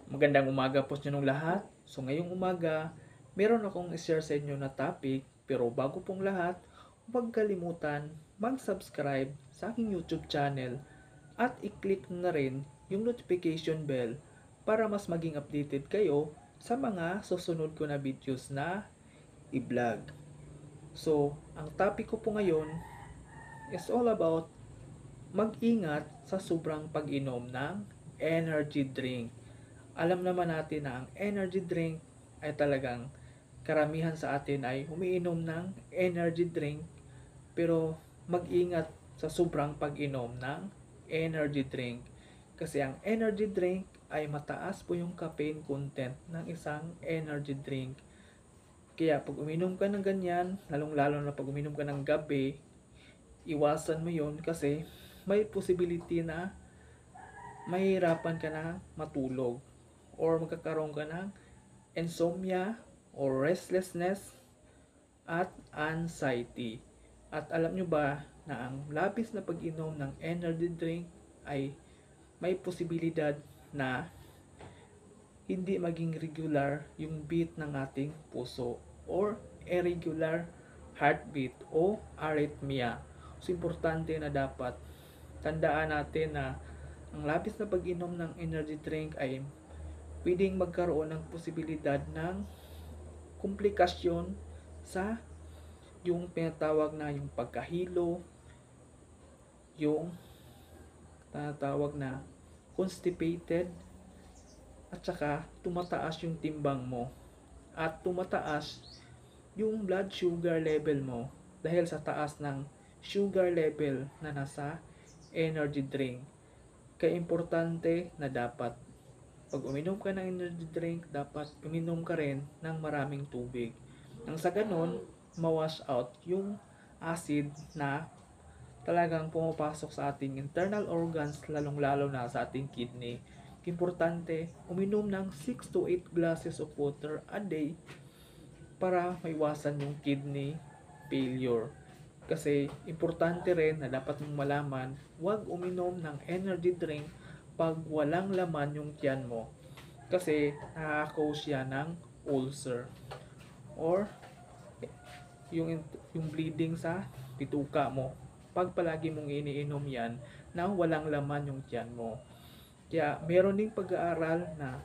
Magandang umaga po sa inyong lahat. So ngayong umaga, meron akong i-share sa inyo na topic. Pero bago pong lahat, huwag kalimutan mag-subscribe sa aking YouTube channel at i-click na rin yung notification bell para mas maging updated kayo sa mga susunod ko na videos na i-vlog. So, ang topic ko po ngayon is all about mag-ingat sa sobrang pag-inom ng energy drink. Alam naman natin na ang energy drink ay talagang karamihan sa atin ay umiinom ng energy drink, pero mag-ingat sa sobrang pag-inom ng energy drink. Kasi ang energy drink ay mataas po yung caffeine content ng isang energy drink. Kaya pag uminom ka ng ganyan, lalong-lalo na pag uminom ka ng gabi, iwasan mo yon kasi may possibility na mahirapan ka na matulog or magkakaroon ka ng insomnia or restlessness at anxiety. At alam nyo ba na ang labis na pag-inom ng energy drink ay may posibilidad na hindi maging regular yung beat ng ating puso or irregular heartbeat o arrhythmia. So, importante na dapat tandaan natin na ang labis na pag-inom ng energy drink ay pwedeng magkaroon ng posibilidad ng komplikasyon sa yung pinatawag na yung pagkahilo, yung tinatawag na constipated, at saka tumataas yung timbang mo at tumataas yung blood sugar level mo dahil sa taas ng sugar level na nasa energy drink. Kaya importante na dapat pag uminom ka ng energy drink, dapat uminom ka rin ng maraming tubig. Nang sa ganon, mawash out yung acid na talagang pumapasok sa ating internal organs, lalong-lalo na sa ating kidney. Importante, uminom ng 6 to 8 glasses of water a day para maiwasan yung kidney failure. Kasi importante rin na dapat mong malaman, huwag uminom ng energy drink pag walang laman yung tiyan mo. Kasi nakaka-cause siya ng ulcer or yung bleeding sa bituka mo pag palagi mong iniinom yan na walang laman yung tiyan mo. Kaya meron ding pag-aaral na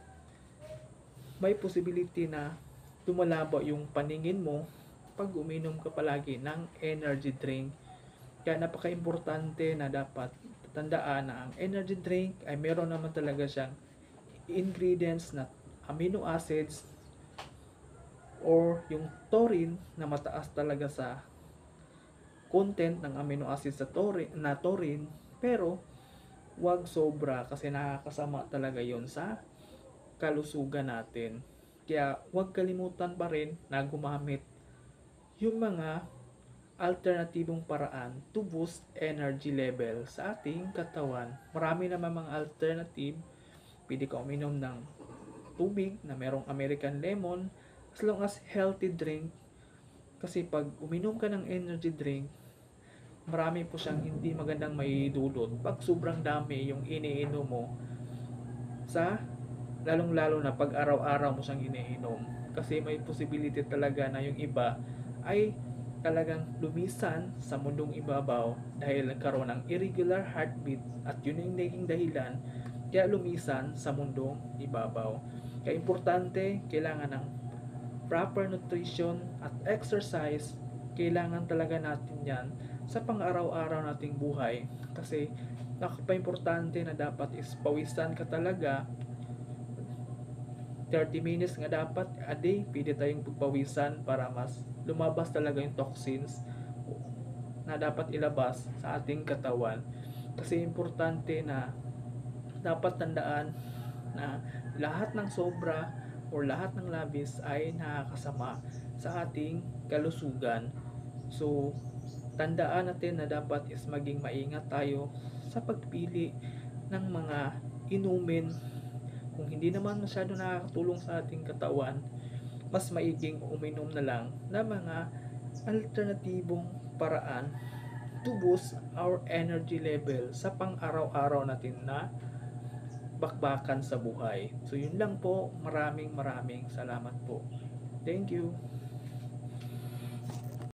may possibility na lumalabo yung paningin mo pag uminom ka palagi ng energy drink. Kaya napaka-importante na dapat tandaan na ang energy drink ay meron naman talaga siyang ingredients na amino acids or yung taurine na mataas talaga sa content ng amino acids sa taurine, pero wag sobra kasi nakakasama talaga yon sa kalusugan natin. Kaya wag kalimutan pa rin na gumamit yung mga alternatibong paraan to boost energy level sa ating katawan. Marami naman mga alternative. Pwede ka uminom ng tubig na merong American lemon as long as healthy drink. Kasi pag uminom ka ng energy drink, marami po siyang hindi magandang maidulot pag sobrang dami yung iniinom mo sa lalong-lalo na pag araw-araw mo siyang iniinom. Kasi may possibility talaga na yung iba ay talagang lumisan sa mundong ibabaw dahil nagkaroon ng irregular heartbeat at yun yung naging dahilan kaya lumisan sa mundong ibabaw. Kaya importante, kailangan ng proper nutrition at exercise. Kailangan talaga natin yan sa pang-araw-araw nating buhay kasi napaka-importante na dapat is pawisan ka talaga. 30 minutes nga dapat a day pwede tayong pagpawisan para mas lumabas talaga yung toxins na dapat ilabas sa ating katawan. Kasi importante na dapat tandaan na lahat ng sobra o lahat ng labis ay nakakasama sa ating kalusugan. So, tandaan natin na dapat is maging maingat tayo sa pagpili ng mga inumin. Kung hindi naman masyado nakakatulong sa ating katawan, mas maiging uminom na lang ng mga alternatibong paraan to boost our energy level sa pang-araw-araw natin na bakbakan sa buhay. So yun lang po, maraming salamat po. Thank you.